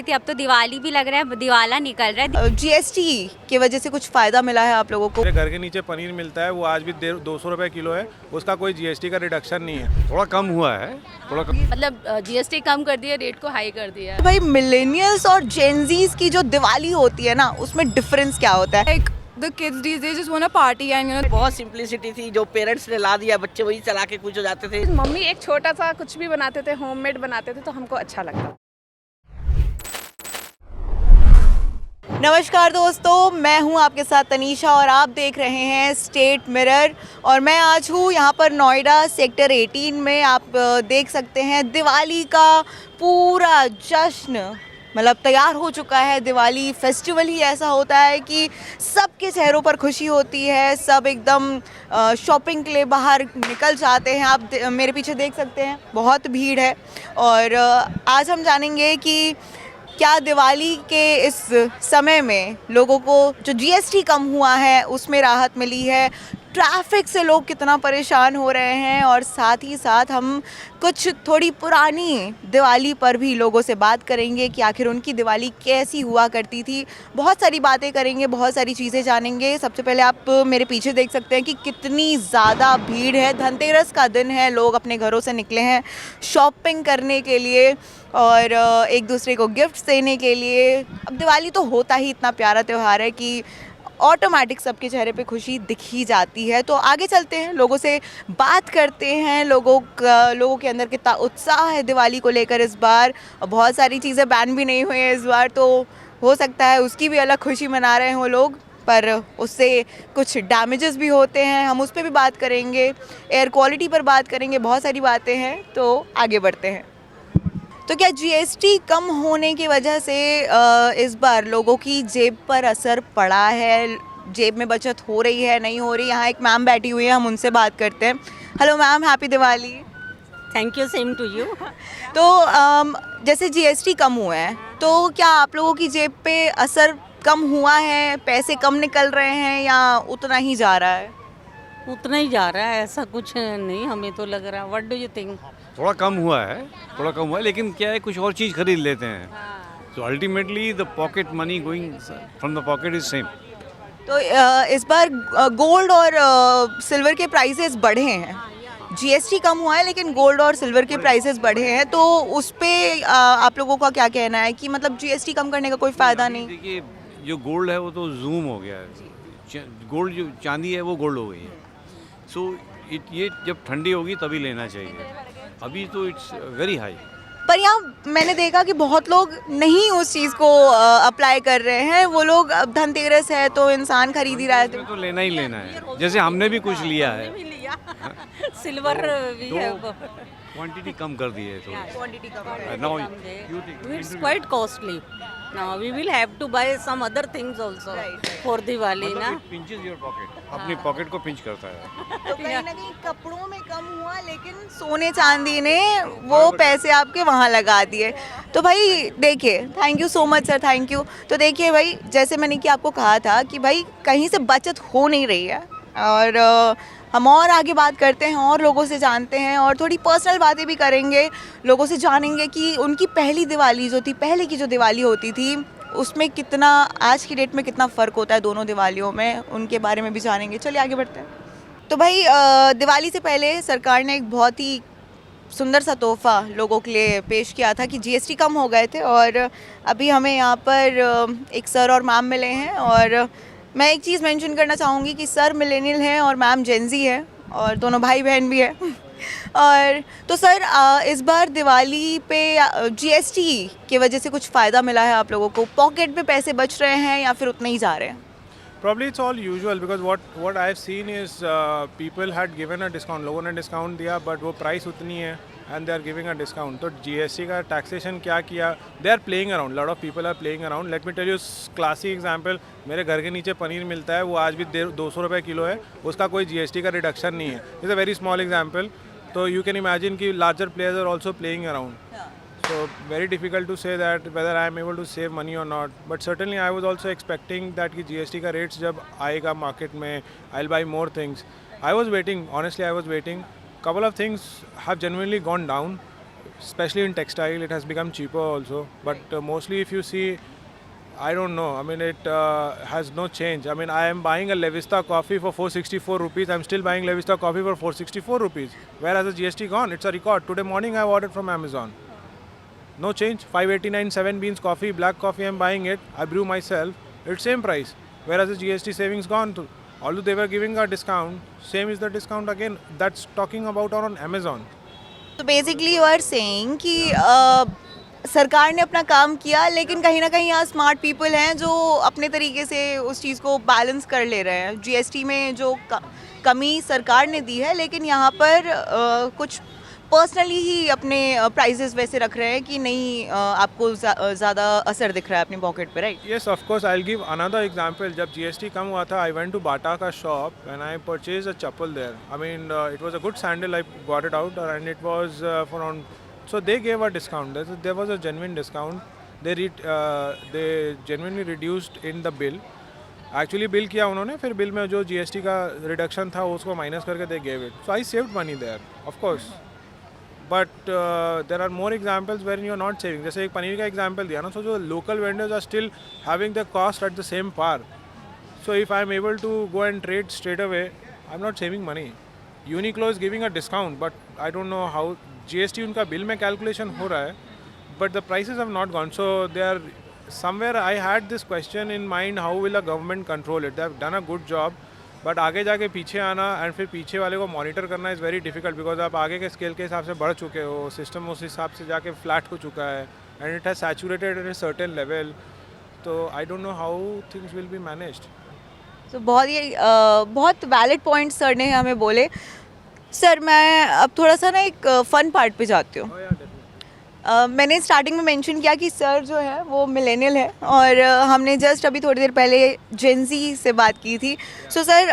थी, अब तो दिवाली भी लग रहा है, दिवाला निकल रहा है। जीएसटी की वजह से कुछ फ़ायदा मिला है आप लोगों को? मेरे घर के नीचे पनीर मिलता है, वो आज भी 200 रुपये किलो है, उसका कोई जीएसटी का रिडक्शन नहीं है। थोड़ा कम हुआ है, थोड़ा कम। मतलब जीएसटी कम कर दिया, रेट को हाई कर दिया। तो भाई मिलेनियल्स और जेनजीज की जो दिवाली होती है ना, उसमें डिफरेंस क्या होता है? The kids these days just want to party and बहुत सिंपलिसिटी थी, जो पेरेंट्स ने ला दिया बच्चे वही चला के खुश हो जाते थे। मम्मी एक छोटा सा कुछ भी बनाते थे, होममेड बनाते थे, तो हमको अच्छा लगता। नमस्कार दोस्तों, मैं हूं आपके साथ तनीषा और आप देख रहे हैं स्टेट मिरर। और मैं आज हूं यहां पर नोएडा सेक्टर 18 में। आप देख सकते हैं दिवाली का पूरा जश्न मतलब तैयार हो चुका है। दिवाली फेस्टिवल ही ऐसा होता है कि सबके चेहरों पर खुशी होती है, सब एकदम शॉपिंग के लिए बाहर निकल जाते हैं। आप मेरे पीछे देख सकते हैं बहुत भीड़ है। और आज हम जानेंगे कि क्या दिवाली के इस समय में लोगों को जो जीएसटी कम हुआ है उसमें राहत मिली है, ट्रैफिक से लोग कितना परेशान हो रहे हैं, और साथ ही साथ हम कुछ थोड़ी पुरानी दिवाली पर भी लोगों से बात करेंगे कि आखिर उनकी दिवाली कैसी हुआ करती थी। बहुत सारी बातें करेंगे, बहुत सारी चीज़ें जानेंगे। सबसे पहले आप मेरे पीछे देख सकते हैं कि कितनी ज़्यादा भीड़ है। धनतेरस का दिन है, लोग अपने घरों से निकले हैं शॉपिंग करने के लिए और एक दूसरे को गिफ्ट्स देने के लिए। अब दिवाली तो होता ही इतना प्यारा त्यौहार है कि ऑटोमेटिक सबके चेहरे पे खुशी दिख ही जाती है। तो आगे चलते हैं, लोगों से बात करते हैं, लोगों के अंदर कितना उत्साह है दिवाली को लेकर इस बार। बहुत सारी चीज़ें बैन भी नहीं हुई हैं इस बार, तो हो सकता है उसकी भी अलग खुशी मना रहे हों लोग, पर उससे कुछ डैमेजेस भी होते हैं, हम उस पर भी बात करेंगे। एयर क्वालिटी पर बात करेंगे, बहुत सारी बातें हैं। तो आगे बढ़ते हैं। तो क्या जीएसटी कम होने की वजह से इस बार लोगों की जेब पर असर पड़ा है? जेब में बचत हो रही है, नहीं हो रही? यहाँ एक मैम बैठी हुई है, हम उनसे बात करते हैं। Hello ma'am, happy Diwali. Thank you, same to you. तो जैसे जीएसटी कम हुआ है, तो क्या आप लोगों की जेब पे असर कम हुआ है? पैसे कम निकल रहे हैं या उतना ही जा रहा है? उतना ही जा रहा है, ऐसा कुछ नहीं हमें तो लग रहा। What do you think? थोड़ा कम हुआ है, थोड़ा कम हुआ है, लेकिन क्या है, कुछ और चीज़ खरीद लेते हैं। तो ultimately the pocket money going from the pocket is same. तो इस बार गोल्ड और सिल्वर के प्राइसेस बढ़े हैं। जीएसटी कम हुआ है लेकिन गोल्ड और सिल्वर के प्राइसेस बढ़े हैं, तो उस पे आप लोगों का क्या कहना है कि मतलब जीएसटी कम करने का कोई फ़ायदा नहीं? देखिए, जो गोल्ड है वो तो जूम हो गया है। गोल्ड जो चांदी है वो गोल्ड हो गई है। सो ये जब ठंडी होगी तभी लेना चाहिए, अभी तो इट्स वेरी हाई। पर यहाँ मैंने देखा कि बहुत लोग नहीं उस चीज़ को अप्लाई कर रहे हैं। वो लोग अब धनतेरस है तो इंसान खरीद ही रहा है, तो लेना ही लेना है। जैसे हमने भी कुछ लिया है, सिल्वर भी है, क्वांटिटी कम कर दी है, तो क्वांटिटी कम now it's quite costly. Now we will have to buy some other things also for Diwali ना। पिंचेस योर पॉकेट, अपनी पॉकेट को पिंच करता है। तो कहीं ना कहीं कपड़ों में कम हुआ, लेकिन सोने चांदी ने वो पैसे आपके वहाँ लगा दिए। तो भाई देखिए, thank you so much sir, thank you. तो देखिए भाई, जैसे मैंने कि आपको कहा था कि भाई कहीं से बचत हो नहीं रही है, और हम और आगे बात करते हैं और लोगों से जानते हैं और थोड़ी पर्सनल बातें भी करेंगे। लोगों से जानेंगे कि उनकी पहली दिवाली जो थी, पहले की जो दिवाली होती थी, उसमें कितना आज की डेट में कितना फ़र्क होता है दोनों दिवालियों में, उनके बारे में भी जानेंगे। चलिए आगे बढ़ते हैं। तो भाई दिवाली से पहले सरकार ने एक बहुत ही सुंदर सा तोहफ़ा लोगों के लिए पेश किया था कि जीएसटी कम हो गए थे। और अभी हमें यहाँ पर एक सर और मैम मिले हैं, और मैं एक चीज़ मेंशन करना चाहूँगी कि सर मिलेनियल हैं और मैम जेनजी है, और दोनों भाई बहन भी हैं। और तो सर इस बार दिवाली पे जीएसटी की वजह से कुछ फ़ायदा मिला है आप लोगों को? पॉकेट में पैसे बच रहे हैं या फिर उतने ही जा रहे हैं? Probably it's all usual because what I've seen is people had given a discount, लोगों ने डिस्काउंट दिया, बट वो प्राइस उतनी है and they are giving a discount. तो जीएसटी का टैक्सेशन क्या किया? They are playing around. Lot of people are playing around. Let me tell you classic example. मेरे घर के नीचे पनीर मिलता है, वो आज भी 200 रुपये किलो है, उसका कोई जीएसटी का रिडक्शन नहीं है। It's a very small example. तो you can imagine कि larger players are also playing around. So very difficult to say that whether I am able to save money or not. But certainly I was also expecting that कि GST का rates जब आएगा market में, I'll buy more things. I was waiting. Honestly, I was waiting. Couple of things have genuinely gone down. especially in textile, it has become cheaper also. But mostly, if you see, I don't know. I mean, it has no change. I mean, I am buying a Levista coffee for 464 rupees. I'm still buying Levista coffee for 464 rupees. Where has the GST gone? It's a record. Today morning, I ordered from Amazon. No change. 589 7 beans coffee, black coffee. I'm buying it. I brew myself. It's same price. Where has the GST savings gone to? Although they were giving a discount, same is the discount again. That's talking about on Amazon. तो basically you are saying कि सरकार ने अपना काम किया, लेकिन कहीं ना कहीं यहाँ स्मार्ट पीपल हैं जो अपने तरीके से उस चीज़ को बैलेंस कर ले रहे हैं. जीएसटी में जो कमी सरकार ने दी है, लेकिन यहाँ पर कुछ पर्सनली ही अपने प्राइसेस वैसे रख रहे हैं कि नहीं आपको ज़्यादा असर दिख रहा है अपनी पॉकेट पे, right? Yes, of course. I'll give another example. जब GST कम हुआ था, I went to Bata का shop and I purchased a chappal there. I mean, it was a good sandal. I got it out and it was for around. So they gave a discount. There was a genuine discount. They genuinely reduced in the bill. Actually bill किया उन्होंने, फिर bill में जो GST का reduction था उसको minus करके they gave it. So I saved money there, of course. But there are more examples wherein you are not saving. जैसे एक पनीर का example दिया ना, so जो local vendors are still having the cost at the same par. So if I am able to go and trade straight away, I'm not saving money. Uniqlo is giving a discount, but I don't know how GST उनका bill में calculation हो रहा है, but the prices have not gone. So they are somewhere. I had this question in mind: how will the government control it? They have done a good job. But आगे जाके पीछे आना and फिर पीछे वाले को मॉनिटर करना is very difficult, because आप आगे के स्केल के हिसाब से बढ़ चुके हो, सिस्टम उस हिसाब से जाके फ्लैट हो चुका है and it has saturated at a certain level. तो I don't know how things will be managed. तो बहुत वैलिड पॉइंट सर ने हमें बोले. सर मैं अब थोड़ा सा ना एक फ़न पार्ट पे जाती हूँ. मैंने स्टार्टिंग में मेंशन किया कि सर जो है वो मिलेनियल है, और हमने जस्ट अभी थोड़ी देर पहले जेनजी से बात की थी. सो सर,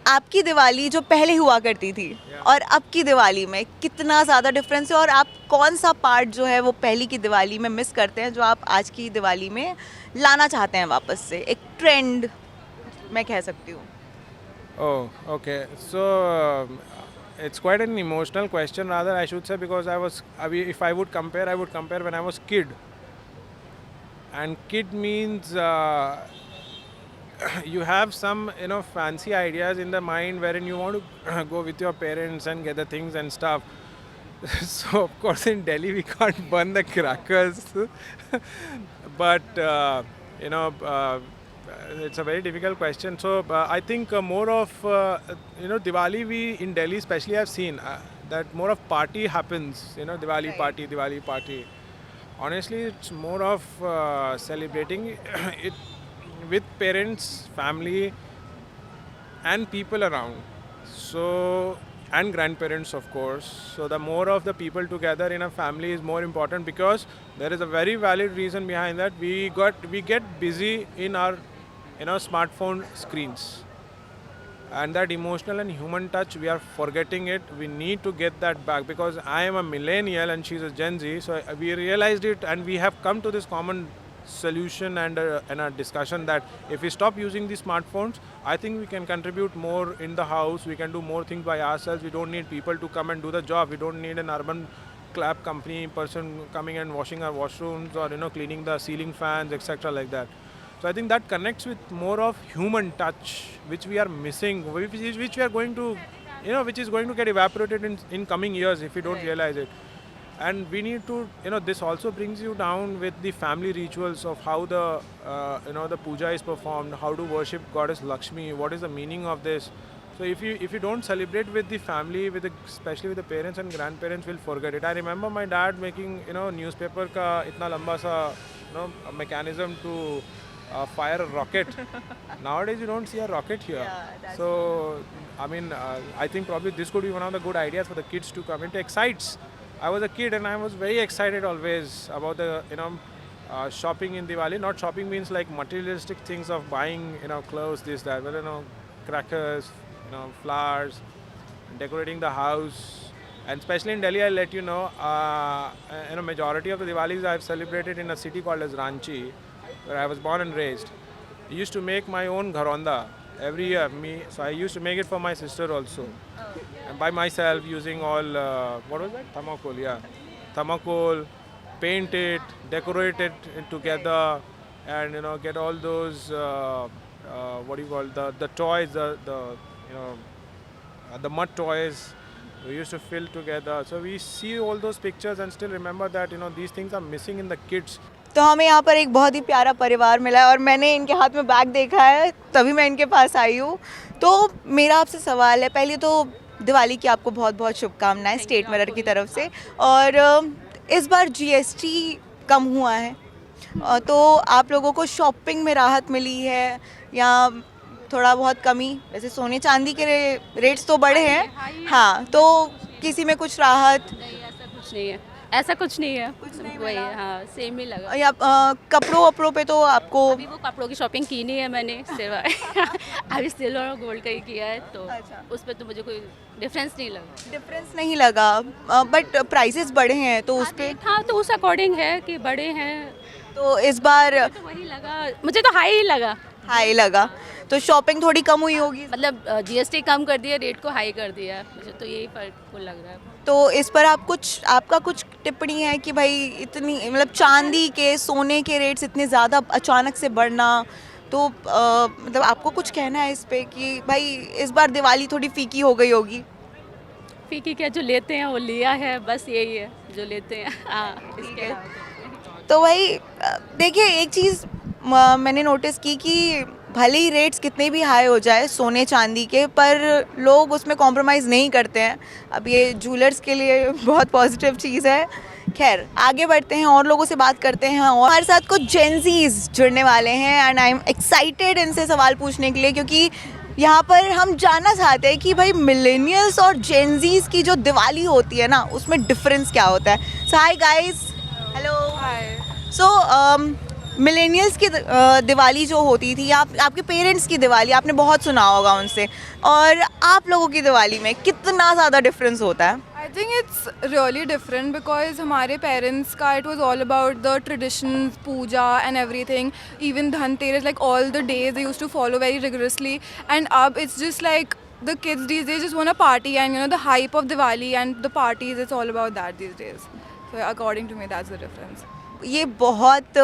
आपकी दिवाली जो पहले हुआ करती थी और अब की दिवाली में कितना ज़्यादा डिफरेंस है, और आप कौन सा पार्ट जो है वो पहली की दिवाली में मिस करते हैं जो आप आज की दिवाली में लाना चाहते हैं वापस से, एक ट्रेंड मैं कह सकती हूँ. Oh, okay. So it's quite an emotional question, rather I should say, because if I would compare when I was kid. And kid means you have some fancy ideas in the mind wherein you want to go with your parents and get the things and stuff. So of course in Delhi we can't burn the crackers, but it's a very difficult question. So I think more of Diwali, we in Delhi especially have seen that more of party happens. Diwali party. Honestly, it's more of celebrating it with parents, family, and people around. So and grandparents, of course. So the more of the people together in a family is more important, because there is a very valid reason behind that. We get busy in our smartphone screens, and that emotional and human touch, we are forgetting it. We need to get that back, because I am a millennial and she's a Gen Z, so we realized it and we have come to this common solution and a discussion that if we stop using these smartphones, I think we can contribute more in the house. We can do more things by ourselves. We don't need people to come and do the job. We don't need an urban clap company person coming and washing our washrooms or cleaning the ceiling fans, etc. like that. So I think that connects with more of human touch, which we are missing, which we are going to, which is going to get evaporated in coming years if we don't realize it. And we need to, this also brings you down with the family rituals of how the, the puja is performed, how to worship Goddess Lakshmi, what is the meaning of this. So if you don't celebrate with the family, especially with the parents and grandparents, will forget it. I remember my dad making, newspaper ka itna lamba sa, a mechanism to fire a rocket. Nowadays you don't see a rocket here. So I mean, I think probably this could be one of the good ideas for the kids to come. It excites. I was a kid and I was very excited always about the shopping in Diwali. Not shopping means like materialistic things of buying clothes, this, that, but crackers, flowers, decorating the house. And especially in Delhi, I'll let you know, majority of the Diwalis I've celebrated in a city called as Ranchi, where I was born and raised. I used to make my own gharonda every year. So I used to make it for my sister also. And by myself using all, what was that? Thermocol, yeah. thermocol, paint it, decorate it together, and get all those what do you call the toys, the mud toys we used to fill together. So we see all those pictures and still remember that these things are missing in the kids. तो हमें यहाँ पर एक बहुत ही प्यारा परिवार मिला है और मैंने इनके हाथ में बैग देखा है तभी मैं इनके पास आई हूँ। तो मेरा आपसे सवाल है, पहले तो दिवाली की आपको बहुत बहुत शुभकामनाएं स्टेट मिरर की तरफ से। और इस बार जीएसटी कम हुआ है, तो आप लोगों को शॉपिंग में राहत मिली है या थोड़ा बहुत कमी? वैसे सोने चांदी के रेट्स तो बढ़े हैं, हाँ, तो किसी में कुछ राहत? ऐसा कुछ नहीं है वही, हाँ, सेम ही लगा। या कपड़ों वपड़ों पे तो आपको अभी वो कपड़ों की शॉपिंग की नहीं है मैंने, सिवाय अभी सिल्वर और गोल्ड का ही किया है, तो उस पर तो मुझे कोई डिफरेंस नहीं लगा। बट प्राइसेस बढ़े हैं तो उस पे, हाँ, तो उस अकॉर्डिंग है कि बड़े हैं, तो इस बार तो वही लगा, मुझे तो हाई लगा। तो शॉपिंग थोड़ी कम हुई होगी, मतलब जीएसटी कम कर दिया, रेट को हाई कर दिया, मुझे तो यही फर्क को लग रहा है। तो इस पर आपका कुछ टिप्पणी है कि भाई इतनी, मतलब चांदी के सोने के रेट्स इतने ज़्यादा अचानक से बढ़ना, तो मतलब आपको कुछ कहना है इस पे कि भाई इस बार दिवाली थोड़ी फीकी हो गई होगी? फीकी क्या, जो लेते हैं वो लिया है, बस यही है, जो लेते हैं, हाँ, इसके अलावा। तो भाई देखिए, एक चीज़ मैंने नोटिस की कि भले ही रेट्स कितने भी हाई हो जाए सोने चांदी के, पर लोग उसमें कॉम्प्रोमाइज़ नहीं करते हैं। अब ये जूलर्स के लिए बहुत पॉजिटिव चीज़ है। खैर, आगे बढ़ते हैं और लोगों से बात करते हैं। और हमारे साथ कुछ जेनजीज जुड़ने वाले हैं एंड आई एम एक्साइटेड इनसे सवाल पूछने के लिए, क्योंकि यहाँ पर हम जानना चाहते हैं कि भाई मिलेनियल्स और जेनजीज की जो दिवाली होती है ना, उसमें डिफरेंस क्या होता है। सो हाय गाइस, हेलो। सो मिलेनियल्स की दिवाली जो होती थी, आपके पेरेंट्स की दिवाली आपने बहुत सुना होगा उनसे, और आप लोगों की दिवाली में कितना ज़्यादा डिफरेंस होता है? I think it's really different because हमारे parents का it was all about the traditions, Puja and everything. Even Dhanteras, like all the days they used to follow very rigorously. And अब it's just like the kids these days just want to party and the hype of Diwali and the parties, it's all about that these days. So according to me that's the difference. ये बहुत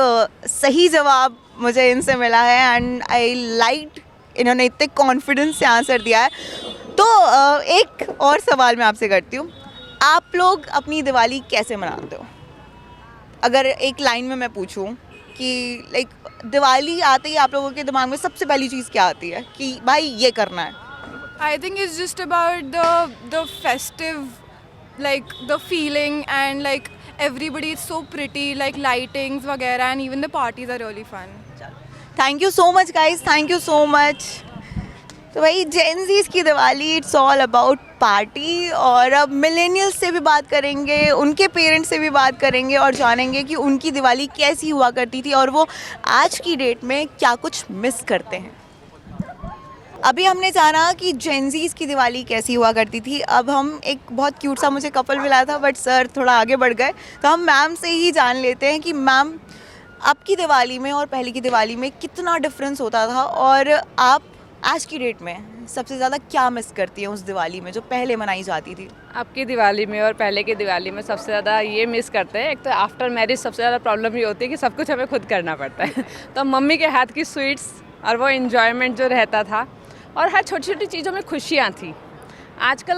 सही जवाब मुझे इनसे मिला है and I like, इन्होंने इतने कॉन्फिडेंस से आंसर दिया है। तो एक और सवाल मैं आपसे करती हूँ, आप लोग अपनी दिवाली कैसे मनाते हो? अगर एक लाइन में मैं पूछूं कि लाइक दिवाली आते ही आप लोगों के दिमाग में सबसे पहली चीज़ क्या आती है कि भाई ये करना है? I think it's just about the festive, like the feeling and like everybody is so pretty, like lightings वगैरह, and even the parties are really fun. Thank you so much guys, thank you so much. तो भाई Gen Zs की Diwali it's all about party, और अब millennials से भी बात करेंगे, उनके पेरेंट्स से भी बात करेंगे और जानेंगे कि उनकी दिवाली कैसी हुआ करती थी और वो आज की डेट में क्या कुछ मिस करते हैं। अभी हमने जाना कि जेनजीज की दिवाली कैसी हुआ करती थी, अब हम एक बहुत क्यूट सा मुझे कपल मिला था, बट सर थोड़ा आगे बढ़ गए, तो हम मैम से ही जान लेते हैं कि मैम आपकी दिवाली में और पहले की दिवाली में कितना डिफरेंस होता था, और आप आज की डेट में सबसे ज़्यादा क्या मिस करती हैं उस दिवाली में जो पहले मनाई जाती थी? आपकी दिवाली में और पहले की दिवाली में सबसे ज़्यादा ये मिस करते हैं, एक तो आफ्टर मैरिज सबसे ज़्यादा प्रॉब्लम ये होती है कि सब कुछ हमें खुद करना पड़ता है तो मम्मी के हाथ की स्वीट्स और वो इन्जॉयमेंट जो रहता था, और हर छोटी छोटी चीज़ों में खुशियाँ थी। आजकल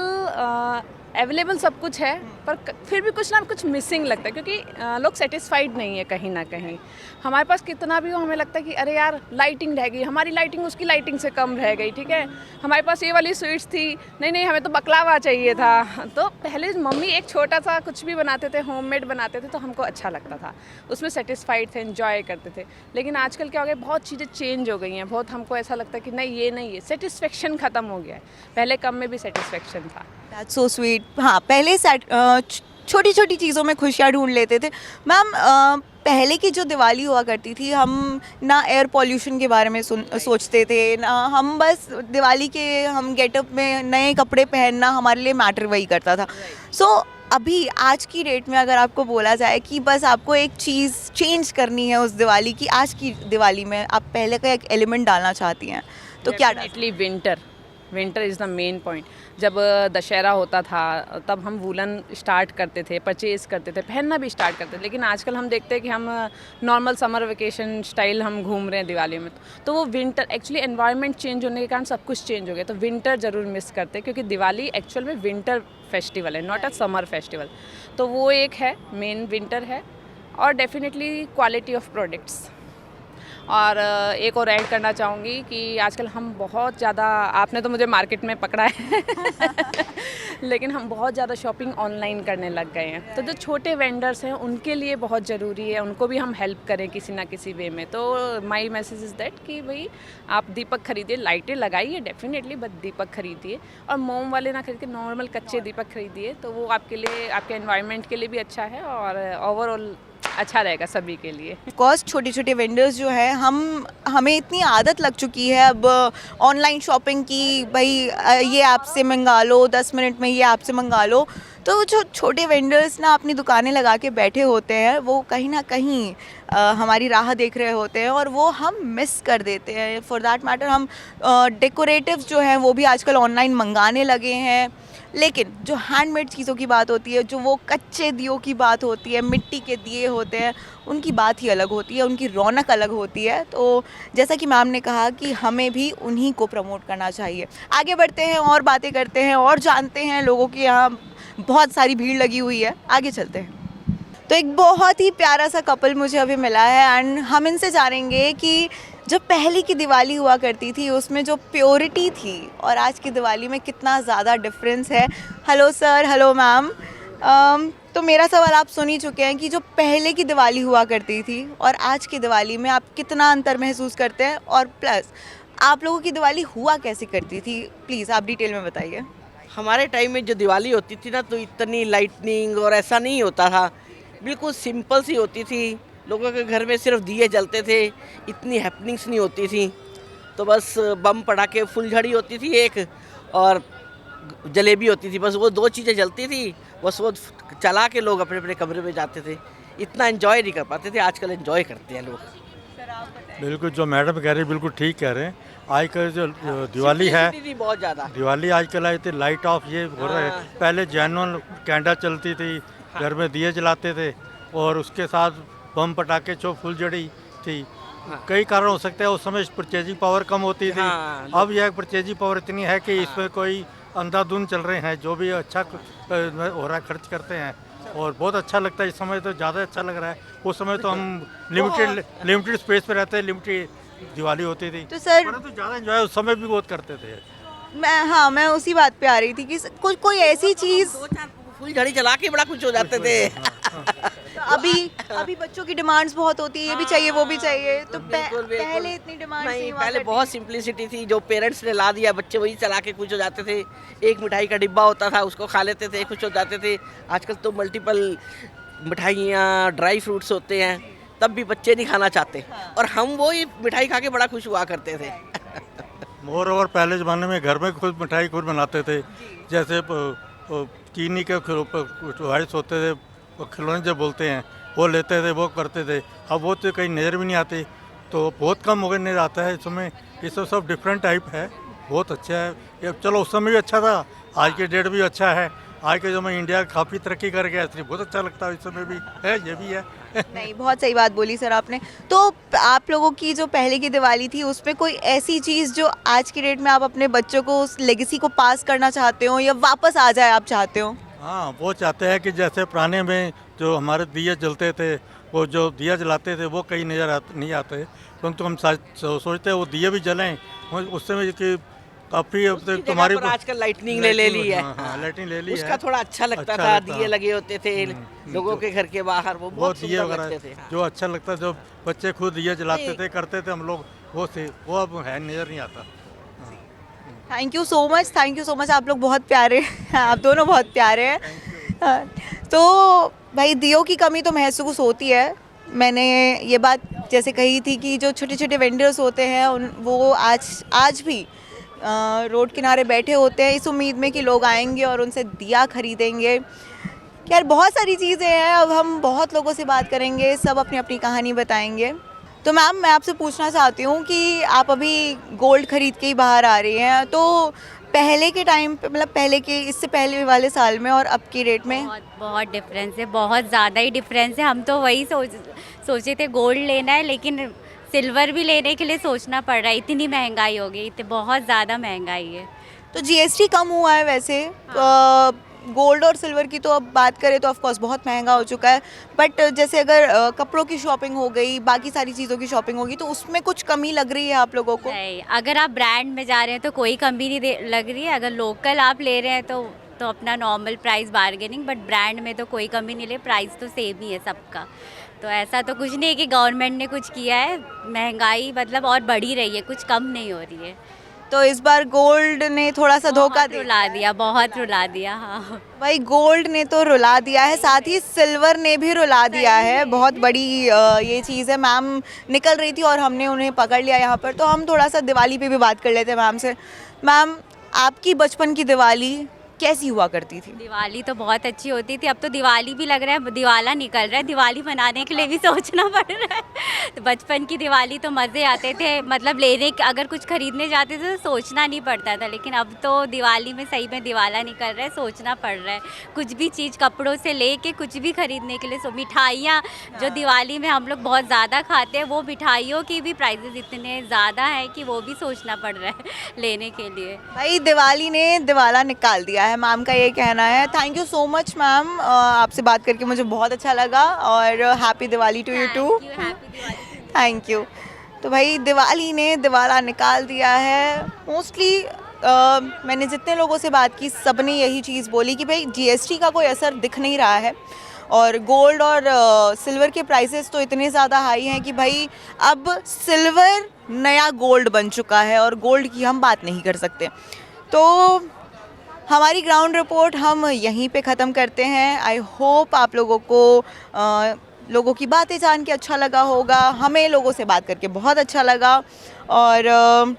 अवेलेबल सब कुछ है, पर फिर भी कुछ ना कुछ मिसिंग लगता है, क्योंकि लोग सेटिस्फाइड नहीं है कहीं ना कहीं। हमारे पास कितना भी हो, हमें लगता है कि अरे यार लाइटिंग रह गई, हमारी लाइटिंग उसकी लाइटिंग से कम रह गई, ठीक है, हमारे पास ये वाली स्वीट्स थी, नहीं हमें तो बकलावा चाहिए था। तो पहले मम्मी एक छोटा सा कुछ भी बनाते थे, होममेड बनाते थे, तो हमको अच्छा लगता था, उसमें सेटिस्फाइड थे, एंजॉय करते थे। लेकिन आजकल क्या हो गया, बहुत चीज़ें चेंज हो गई हैं, बहुत हमको ऐसा लगता है कि नहीं ये सेटिस्फेक्शन ख़त्म हो गया है। पहले कम में भी सेटिस्फेक्शन था। That's so sweet. हाँ, पहले छोटी छोटी चीज़ों में खुशियाँ ढूंढ लेते थे। मैम, पहले की जो दिवाली हुआ करती थी, हम ना एयर पॉल्यूशन के बारे में सोचते थे, ना हम बस दिवाली के हम गेटअप में नए कपड़े पहनना हमारे लिए मैटर वही करता था। सो अभी आज की डेट में अगर आपको बोला जाए कि बस आपको एक चीज़ चेंज करनी है उस दिवाली की, आज की दिवाली में आप पहले का एक एलिमेंट डालना चाहती हैं, तो क्या? Definitely winter. Winter is the main point. जब दशहरा होता था तब हम वूलन स्टार्ट करते थे, परचेज़ करते थे, पहनना भी स्टार्ट करते थे। लेकिन आजकल हम देखते हैं कि हम नॉर्मल समर वेकेशन स्टाइल हम घूम रहे हैं दिवाली में। तो वो विंटर एक्चुअली एनवायरनमेंट चेंज होने के कारण सब कुछ चेंज हो गया, तो विंटर ज़रूर मिस करते हैं, क्योंकि दिवाली एक्चुअल में विंटर फेस्टिवल है, नॉट अ समर फेस्टिवल। तो वो एक है, मेन विंटर है। और डेफिनेटली क्वालिटी ऑफ प्रोडक्ट्स। और एक और ऐड करना चाहूँगी कि आजकल हम बहुत ज़्यादा, आपने तो मुझे मार्केट में पकड़ा है लेकिन हम बहुत ज़्यादा शॉपिंग ऑनलाइन करने लग गए हैं। तो जो छोटे वेंडर्स हैं उनके लिए बहुत ज़रूरी है, उनको भी हम हेल्प करें किसी ना किसी वे में। तो माई मैसेज इज़ दैट कि भाई आप दीपक खरीदिए, लाइटें लगाइए डेफिनेटली, बट दीपक खरीदिए, और मोम वाले ना खरीद के नॉर्मल कच्चे दीपक खरीदिए। तो वो आपके लिए, आपके एनवायरनमेंट के लिए भी अच्छा है और ओवरऑल अच्छा रहेगा सभी के लिए। कॉस्ट छोटे छोटे वेंडर्स जो है, हमें इतनी आदत लग चुकी है अब ऑनलाइन शॉपिंग की, भाई ये ऐप से मंगा लो, 10 मिनट में ये ऐप से मंगा लो। तो जो छोटे वेंडर्स ना अपनी दुकानें लगा के बैठे होते हैं, वो कहीं ना कहीं हमारी राह देख रहे होते हैं और वो हम मिस कर देते हैं। फॉर दैट मैटर हम डेकोरेटिव्स जो हैं वो भी आजकल ऑनलाइन मंगाने लगे हैं। लेकिन जो हैंडमेड चीज़ों की बात होती है, जो वो कच्चे दियों की बात होती है, मिट्टी के दिए होते हैं, उनकी बात ही अलग होती है, उनकी रौनक अलग होती है। तो जैसा कि मैम ने कहा कि हमें भी उन्हीं को प्रमोट करना चाहिए। आगे बढ़ते हैं और बातें करते हैं और जानते हैं, लोगों की यहाँ बहुत सारी भीड़ लगी हुई है, आगे चलते हैं। तो एक बहुत ही प्यारा सा कपल मुझे अभी मिला है एंड हम इनसे जानेंगे कि जो पहले की दिवाली हुआ करती थी उसमें जो प्योरिटी थी और आज की दिवाली में कितना ज़्यादा डिफरेंस है। Hello sir, hello ma'am. तो मेरा सवाल आप सुन ही चुके हैं कि जो पहले की दिवाली हुआ करती थी और आज की दिवाली में आप कितना अंतर महसूस करते हैं, और प्लस आप लोगों की दिवाली हुआ कैसे करती थी, प्लीज़ आप डिटेल में बताइए। हमारे टाइम में जो दिवाली होती थी ना, तो इतनी लाइटनिंग और ऐसा नहीं होता था, बिल्कुल सिंपल सी होती थी। लोगों के घर में सिर्फ दिए जलते थे, इतनी हैपनिंग्स नहीं होती थी। तो बस बम पटाखे, फुलझड़ी होती थी एक, और जलेबी होती थी, बस वो दो चीज़ें जलती थी। बस वो चला के लोग अपने अपने कमरे में जाते थे, इतना एंजॉय नहीं कर पाते थे। आजकल एंजॉय करते हैं लोग। बिल्कुल जो मैडम कह रही है बिल्कुल ठीक कह रहे हैं। आजकल जो दिवाली है, बहुत ज़्यादा दिवाली आजकल आई थी, लाइट ऑफ ये हो रहा है। पहले जैनुअन कैंडल चलती थी, घर में दिए जलाते थे, और उसके साथ बम पटाखे, जो फुलझड़ी थी। कई कारण हो सकते हैं, उस समय परचेजिंग पावर कम होती थी। अब यह परचेजिंग पावर इतनी है कि इसमें कोई अंधाधुंध चल रहे हैं, जो भी अच्छा हो रहा है खर्च करते हैं, और बहुत अच्छा लगता है। इस समय तो ज़्यादा अच्छा लग रहा है, उस समय तो हम लिमिटेड स्पेस पे रहते हैं, लिमिटेड दिवाली होती थी। तो सर तो ज़्यादा एंजॉय उस समय भी बहुत करते थे। मैं उसी बात पे आ रही थी कि कोई ऐसी चीज़, फुलझड़ी जला के बड़ा कुछ हो जाते थे। तो अभी बच्चों की डिमांड्स बहुत होती है, ये भी चाहिए वो भी चाहिए। तो पहले इतनी डिमांड नहीं, पहले बहुत सिंप्लिसिटी थी। जो पेरेंट्स ने ला दिया, बच्चे वही चला के खुश हो जाते थे। एक मिठाई का डिब्बा होता था, उसको खा लेते थे, खुश हो जाते थे। आजकल तो मल्टीपल मिठाइयाँ, ड्राई फ्रूट्स होते हैं, तब भी बच्चे नहीं खाना चाहते, और हम वो ही मिठाई खा के बड़ा खुश हुआ करते थे। मोर ओवर पहले ज़माने में घर में खुद मिठाई खुद बनाते थे। जैसे चीनी के वाइस होते थे, खिलौने जो बोलते हैं, वो लेते थे, वो करते थे। अब वो तो कहीं नज़र भी नहीं आती, तो बहुत कम हो गए नज़र आता है। इस समय ये सब डिफरेंट टाइप है, बहुत अच्छा है ये। चलो उस समय भी अच्छा था, आज के डेट भी अच्छा है। आज के जो में इंडिया काफ़ी तरक्की कर गया, इसलिए बहुत अच्छा लगता है। इस समय भी है, ये भी है। नहीं, बहुत सही बात बोली सर आपने। तो आप लोगों की जो पहले की दिवाली थी उसमें कोई ऐसी चीज़ जो आज की डेट में आप अपने बच्चों को उस लेगेसी को पास करना चाहते हो या वापस आ जाए आप चाहते हो? हाँ, वो चाहते हैं कि जैसे पुराने में जो हमारे दिए जलते थे, वो जो दिया जलाते थे वो कहीं नहीं आते, परंतु हम सोचते हैं वो दिए भी जलें। उससे कि काफ़ी तुम्हारी आजकल लाइटनिंग ले ली है। लाइटिंग ले ली है, उसका थोड़ा अच्छा लगता था। दिए लगे होते थे लोगों के घर के बाहर, वो बहुत दिए सुंदर लगते थे। जो अच्छा लगता, जो बच्चे खुद दिए जलाते थे, करते थे हम लोग, वो अब है, नज़र नहीं आता। Thank you so much. आप लोग बहुत प्यारे हैं, आप दोनों बहुत प्यारे हैं। तो भाई दियों की कमी तो महसूस होती है। मैंने ये बात जैसे कही थी कि जो छोटे छोटे वेंडर्स होते हैं वो आज भी रोड किनारे बैठे होते हैं इस उम्मीद में कि लोग आएंगे और उनसे दिया खरीदेंगे। यार बहुत सारी चीज़ें हैं, अब हम बहुत लोगों से बात करेंगे, सब अपनी अपनी कहानी बताएंगे। तो मैम मैं आपसे पूछना चाहती हूँ कि आप अभी गोल्ड खरीद के ही बाहर आ रही हैं, तो पहले के टाइम पे, मतलब पहले के, इससे पहले वाले साल में और अब की डेट में? बहुत बहुत डिफरेंस है, बहुत ज़्यादा ही डिफरेंस है। हम तो वही सोचे थे गोल्ड लेना है, लेकिन सिल्वर भी लेने के लिए सोचना पड़ रहा है, इतनी महंगाई हो गई, इतनी बहुत ज़्यादा महंगाई है। तो जीएसटी कम हुआ है वैसे। गोल्ड और सिल्वर की तो अब बात करें तो ऑफ कोर्स बहुत महंगा हो चुका है, बट जैसे अगर कपड़ों की शॉपिंग हो गई, बाकी सारी चीज़ों की शॉपिंग होगी, तो उसमें कुछ कमी लग रही है आप लोगों को? नहीं, अगर आप ब्रांड में जा रहे हैं तो कोई कमी नहीं लग रही है। अगर लोकल आप ले रहे हैं तो अपना normal price bargaining, but brand में तो कोई कमी नहीं ले, प्राइस तो सेम ही है सबका। तो ऐसा तो कुछ नहीं है कि गवर्नमेंट ने कुछ किया है, महंगाई मतलब और बढ़ी रही है, कुछ कम नहीं हो रही है। तो इस बार गोल्ड ने थोड़ा सा धोखा रुला दिया, बहुत रुला दिया। हाँ भाई, गोल्ड ने तो रुला दिया है, साथ ही सिल्वर ने भी रुला दिया है। बहुत बड़ी ये चीज़ है। मैम निकल रही थी और हमने उन्हें पकड़ लिया यहाँ पर, तो हम थोड़ा सा दिवाली पे भी बात कर लेते हैं मैम से। मैम, आपकी बचपन की दिवाली कैसी हुआ करती थी? दिवाली तो बहुत अच्छी होती थी। अब तो दिवाली भी लग रहा है दिवाला निकल रहा है, दिवाली मनाने के लिए भी सोचना पड़ रहा है। तो बचपन की दिवाली तो मज़े आते थे, मतलब अगर कुछ खरीदने जाते थे तो सोचना नहीं पड़ता था, लेकिन अब तो दिवाली में सही में दिवाला निकल रहा है, सोचना पड़ रहा है। कुछ भी चीज़, कपड़ों से लेके कुछ भी खरीदने के लिए। मिठाइयाँ जो दिवाली में हम लोग बहुत ज़्यादा खाते हैं, वो मिठाइयों की भी प्राइजेज़ इतने ज़्यादा हैं कि वो भी सोचना पड़ रहा है लेने के लिए। भाई, दिवाली ने दिवाला निकाल दिया है, मैम का ये कहना है। Thank you so much ma'am, आपसे बात करके मुझे बहुत अच्छा लगा, और happy Diwali to you too. Thank you. तो भाई, दिवाली ने दिवाला निकाल दिया है। मोस्टली मैंने जितने लोगों से बात की, सब ने यही चीज़ बोली कि भाई जीएसटी का कोई असर दिख नहीं रहा है, और गोल्ड और सिल्वर के प्राइसेस तो इतने ज़्यादा हाई हैं कि भाई अब सिल्वर नया गोल्ड बन चुका है, और गोल्ड की हम बात नहीं कर सकते। तो हमारी ग्राउंड रिपोर्ट हम यहीं पे ख़त्म करते हैं। आई होप आप लोगों को लोगों की बातें जान के अच्छा लगा होगा। हमें लोगों से बात करके बहुत अच्छा लगा, और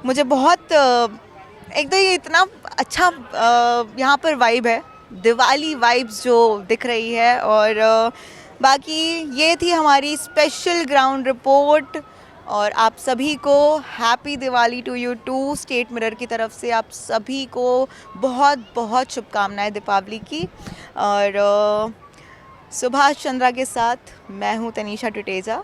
मुझे बहुत एक तो ये इतना अच्छा यहाँ पर वाइब है, दिवाली वाइब्स जो दिख रही है। और बाकी ये थी हमारी स्पेशल ग्राउंड रिपोर्ट, और आप सभी को happy Diwali to you too. State mirror की तरफ से आप सभी को बहुत बहुत शुभकामनाएं दीपावली की। और सुभाष चंद्रा के साथ मैं हूँ तनीषा टुटेजा।